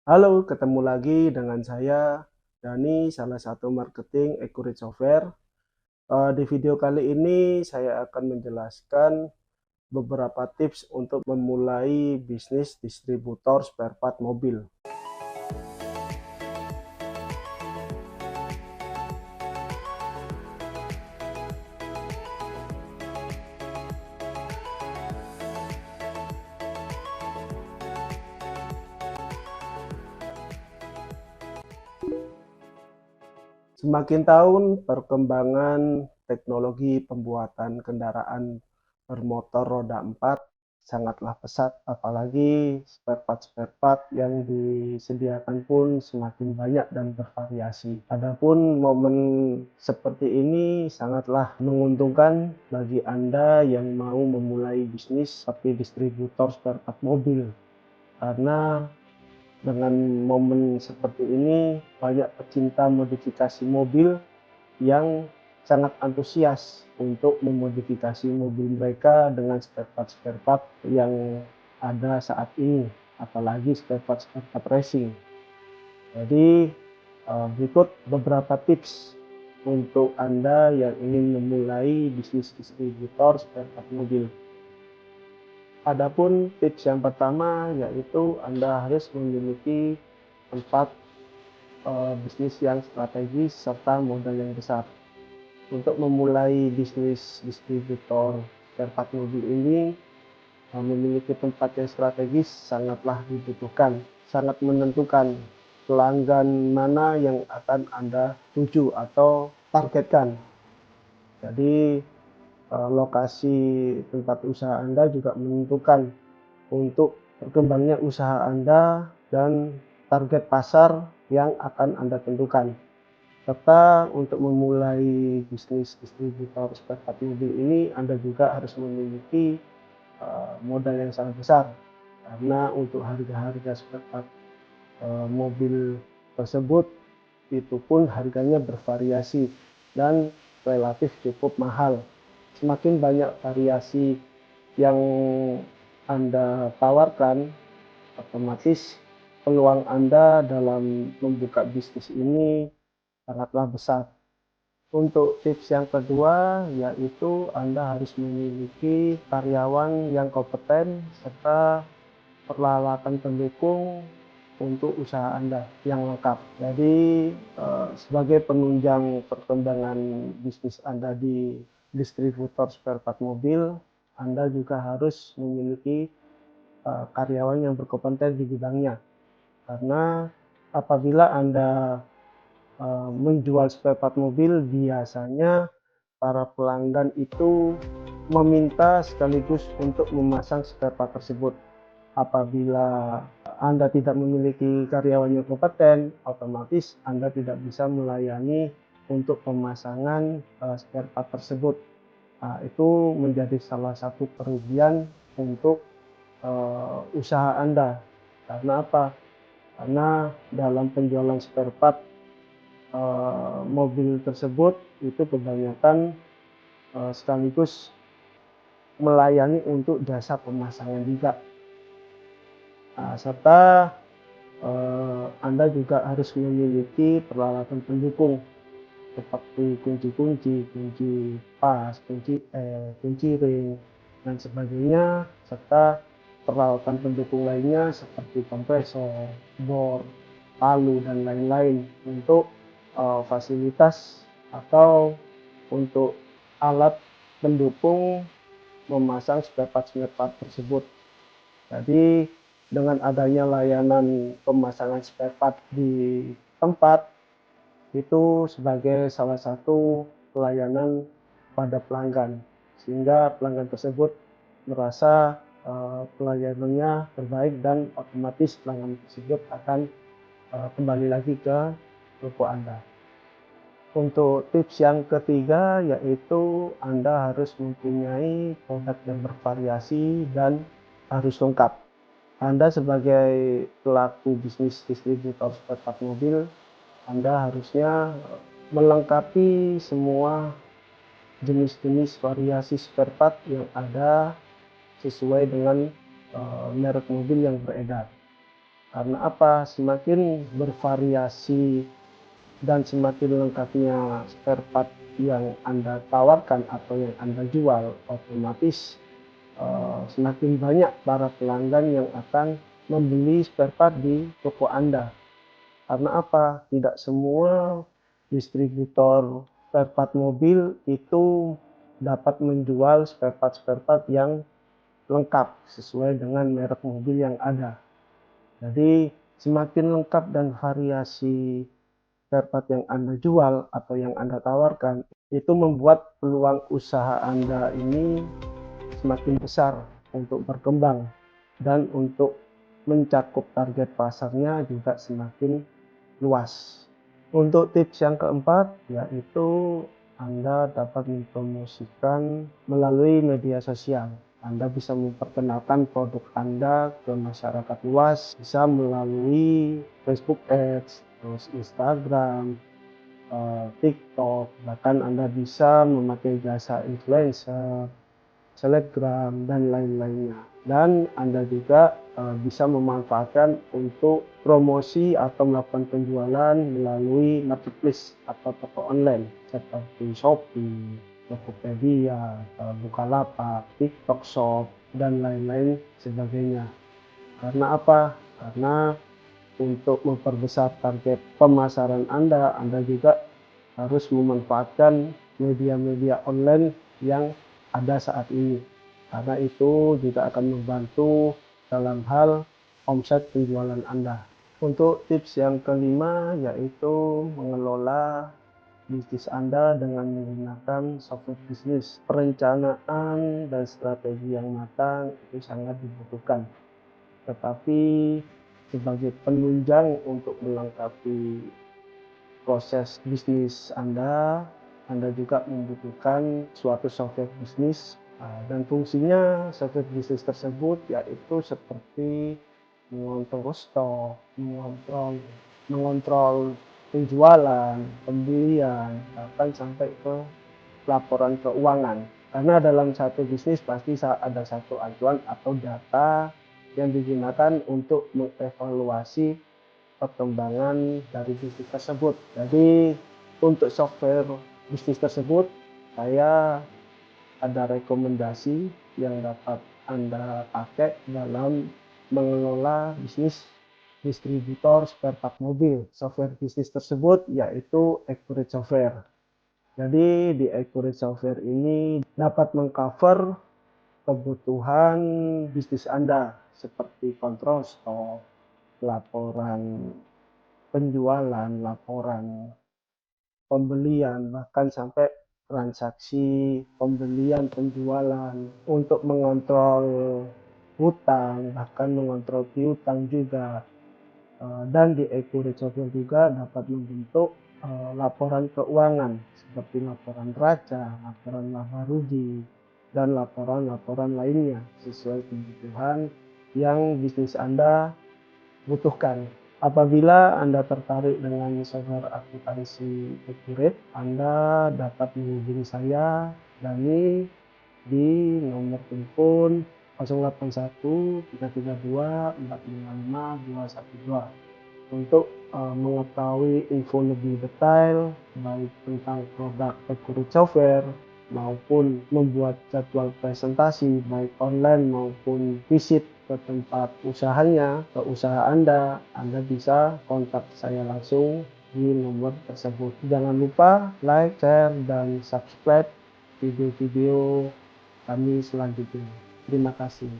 Halo, ketemu lagi dengan saya, Dani, salah satu marketing Accurate Software. Di video kali ini saya akan menjelaskan beberapa tips untuk memulai bisnis distributor spare part mobil. Semakin tahun, perkembangan teknologi pembuatan kendaraan bermotor roda 4 sangatlah pesat, apalagi spare part yang disediakan pun semakin banyak dan bervariasi. Adapun momen seperti ini sangatlah menguntungkan bagi Anda yang mau memulai bisnis seperti distributor spare part mobil, karena dengan momen seperti ini, banyak pecinta modifikasi mobil yang sangat antusias untuk memodifikasi mobil mereka dengan spare part yang ada saat ini, apalagi spare part racing. Jadi, berikut beberapa tips untuk Anda yang ingin memulai bisnis distributor spare part mobil. Adapun tips yang pertama yaitu Anda harus memiliki tempat bisnis yang strategis serta modal yang besar. Untuk memulai bisnis distributor spare part mobil ini, memiliki tempat yang strategis sangatlah dibutuhkan, sangat menentukan pelanggan mana yang akan Anda tuju atau targetkan. Jadi lokasi tempat usaha Anda juga menentukan untuk berkembangnya usaha Anda dan target pasar yang akan Anda tentukan. Serta untuk memulai bisnis distributor spare part mobil ini Anda juga harus memiliki modal yang sangat besar, karena untuk harga-harga spare part mobil tersebut itu pun harganya bervariasi dan relatif cukup mahal. Semakin banyak variasi yang Anda tawarkan, otomatis peluang Anda dalam membuka bisnis ini sangatlah besar. Untuk tips yang kedua, yaitu Anda harus memiliki karyawan yang kompeten serta peralatan pendukung untuk usaha Anda yang lengkap. Jadi, sebagai penunjang perkembangan bisnis Anda di distributor spare part mobil, Anda juga harus memiliki karyawan yang berkompeten di bidangnya. Karena apabila Anda menjual spare part mobil, biasanya para pelanggan itu meminta sekaligus untuk memasang spare part tersebut. Apabila Anda tidak memiliki karyawan yang kompeten, otomatis Anda tidak bisa melayani untuk pemasangan spare part tersebut. Itu menjadi salah satu kerugian untuk usaha Anda. Karena apa? Karena dalam penjualan spare part mobil tersebut itu kebanyakan sekaligus melayani untuk jasa pemasangan juga. Serta Anda juga harus memiliki peralatan pendukung seperti kunci-kunci, kunci pas, kunci ring, dan sebagainya, serta peralatan pendukung lainnya seperti kompresor, bor, palu, dan lain-lain untuk fasilitas atau untuk alat pendukung memasang spare part tersebut. Jadi dengan adanya layanan pemasangan spare part di tempat, itu sebagai salah satu pelayanan pada pelanggan, sehingga pelanggan tersebut merasa pelayanannya terbaik dan otomatis pelanggan tersebut akan kembali lagi ke toko Anda. Untuk tips yang ketiga yaitu Anda harus mempunyai produk yang bervariasi dan harus lengkap. Anda sebagai pelaku bisnis distributor spare part mobil, Anda harusnya melengkapi semua jenis-jenis variasi spare part yang ada sesuai dengan merek mobil yang beredar. Karena apa? Semakin bervariasi dan semakin lengkapnya spare part yang Anda tawarkan atau yang Anda jual, otomatis semakin banyak para pelanggan yang akan membeli spare part di toko Anda. Karena apa? Tidak semua distributor spare part mobil itu dapat menjual spare part yang lengkap sesuai dengan merek mobil yang ada. Jadi semakin lengkap dan variasi spare part yang Anda jual atau yang Anda tawarkan, itu membuat peluang usaha Anda ini semakin besar untuk berkembang, dan untuk mencakup target pasarnya juga semakin luas. Untuk tips yang keempat, yaitu Anda dapat mempromosikan melalui media sosial. Anda bisa memperkenalkan produk Anda ke masyarakat luas, bisa melalui Facebook Ads, terus Instagram, TikTok, bahkan Anda bisa memakai jasa influencer, Telegram, dan lain-lainnya. Dan Anda juga bisa memanfaatkan untuk promosi atau melakukan penjualan melalui marketplace atau toko online seperti Shopee, Tokopedia, Bukalapak, TikTok Shop, dan lain-lain sebagainya. Karena apa? Karena untuk memperbesar target pemasaran Anda juga harus memanfaatkan media-media online yang ada saat ini. Karena itu juga akan membantu dalam hal omset penjualan Anda. Untuk tips yang kelima, yaitu mengelola bisnis Anda dengan menggunakan software bisnis. Perencanaan dan strategi yang matang itu sangat dibutuhkan. Tetapi sebagai penunjang untuk melengkapi proses bisnis Anda juga membutuhkan suatu software bisnis, dan fungsinya software bisnis tersebut yaitu seperti mengontrol stok, mengontrol penjualan, pembelian, bahkan sampai ke laporan keuangan. Karena dalam satu bisnis pasti ada satu acuan atau data yang digunakan untuk mengevaluasi perkembangan dari bisnis tersebut. Jadi untuk software bisnis tersebut, saya ada rekomendasi yang dapat Anda pakai dalam mengelola bisnis distributor spare part mobil. Software bisnis tersebut yaitu Accurate Software. Jadi di Accurate Software ini dapat mengcover kebutuhan bisnis Anda seperti kontrol stok, laporan penjualan, laporan pembelian, bahkan sampai transaksi pembelian penjualan, untuk mengontrol hutang, bahkan mengontrol piutang juga. Dan di Accurate Software juga dapat membentuk laporan keuangan seperti laporan neraca, laporan laba rugi, dan laporan-laporan lainnya sesuai kebutuhan yang bisnis Anda butuhkan. Apabila Anda tertarik dengan software akuntansi Accurate, Anda dapat menghubungi saya Dani di nomor telepon 081 332 455 212 untuk mengetahui info lebih detail baik tentang produk Accurate Software maupun membuat jadwal presentasi baik online maupun visit ke tempat usahanya, ke usaha Anda bisa kontak saya langsung di nomor tersebut. Jangan lupa like, share, dan subscribe video-video kami selanjutnya. Terima kasih.